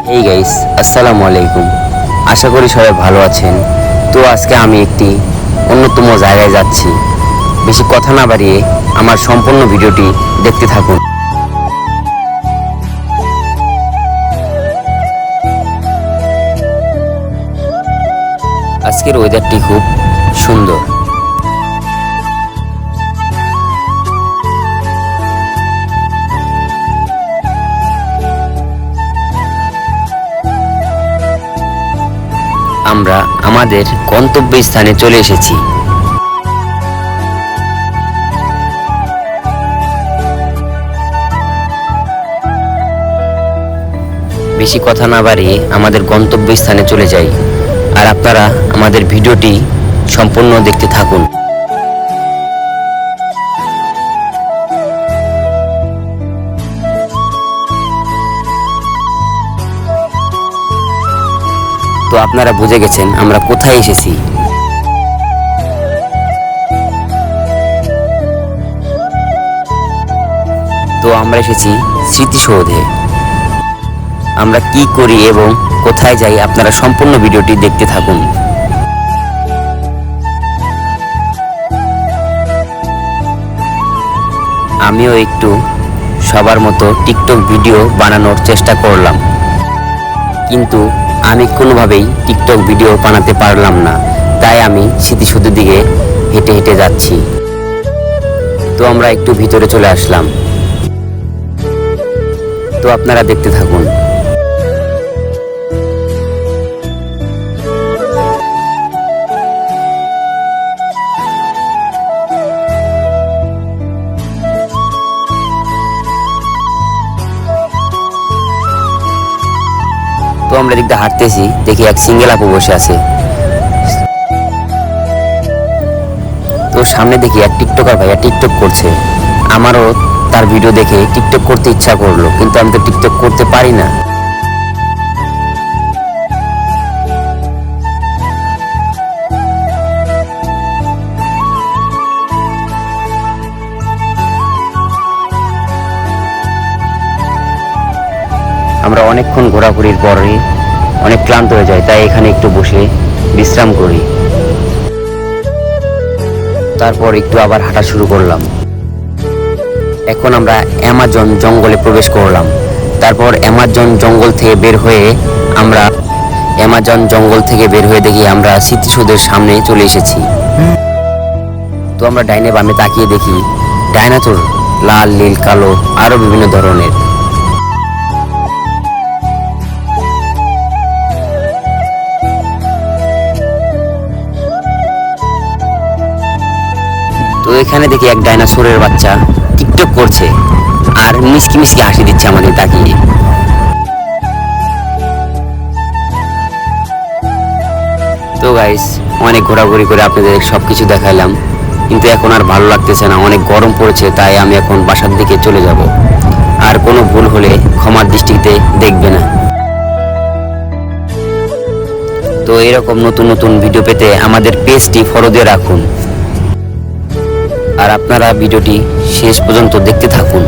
Hey guys, আসসালামু আলাইকুম। আশা করি সবাই ভালো আছেন। তো আজকে আমি একটি অন্যতম জায়গায় যাচ্ছি। বেশি কথা না বাড়িয়ে আমার সম্পূর্ণ ভিডিওটি দেখতে থাকুন। আজকের ওয়েদারটি খুব সুন্দর। আমরা আমাদের গন্তব্যস্থানে চলে এসেছি। বেশি কথা না বাড়িয়ে আমাদের গন্তব্যস্থানে চলে যাই, আর আপনারা আমাদের ভিডিওটি সম্পূর্ণ দেখতে থাকুন। তো আপনারা বুঝে গেছেন আমরা কোথায় এসেছি। তো আমরা এসেছি স্মৃতিসৌধে। আমরা কি করি এবং কোথায় যাই আপনারা সম্পূর্ণ ভিডিওটি দেখতে থাকুন। আমিও একটু সবার মতো টিকটক ভিডিও বানানোর চেষ্টা করলাম, কিন্তু আমি কোনোভাবেই টিকটক ভিডিও বানাতে পারলাম না। তাই আমি স্মৃতিসৌধের দিকে হেঁটে হেঁটে যাচ্ছি। তো আমরা একটু ভিতরে চলে আসলাম। তো আপনারা দেখতে থাকুন। তো আমরা এদিকটা হাঁটতেছি, দেখি এক সিঙ্গেল আপু বসে আছে। তো সামনে দেখি এক টিকটকার ভাইয়া টিকটক করছে। আমারও তার ভিডিও দেখে টিকটক করতে ইচ্ছা করলো, কিন্তু আমি তো টিকটক করতে পারি না। আমরা অনেকক্ষণ ঘোরাঘুরির পরে অনেক ক্লান্ত হয়ে যায়, তাই এখানে একটু বসে বিশ্রাম করি। তারপর একটু আবার হাঁটা শুরু করলাম। এখন আমরা অ্যামাজন জঙ্গলে প্রবেশ করলাম। তারপর অ্যামাজন জঙ্গল থেকে বের হয়ে দেখি আমরা স্মৃতিসৌধের সামনে চলে এসেছি। তো আমরা ডাইনে বামে তাকিয়ে দেখি ডাইনোসর, লাল, নীল, কালো, আরো বিভিন্ন ধরনের। তো এখানে দেখি এক ডাইনোসরের বাচ্চা টিকটক করছে আর মিষ্টি মিষ্টি হাসি দিচ্ছে আমাদের তাকিয়ে। তো গাইস, অনেক ঘোরাঘুরি করে আপনাদের সবকিছু দেখাইলাম, কিন্তু এখন আর ভালো লাগতেছে না, অনেক গরম পড়েছে। তাই আমি এখন বাসার দিকে চলে যাব। আর কোনো ভুল হলে ক্ষমার দৃষ্টিতে দেখবে না। তো এরকম নতুন নতুন ভিডিও পেতে আমাদের পেজটি ফলো দিয়ে রাখুন, আর আপনারা ভিডিওটি শেষ পর্যন্ত দেখতে থাকুন।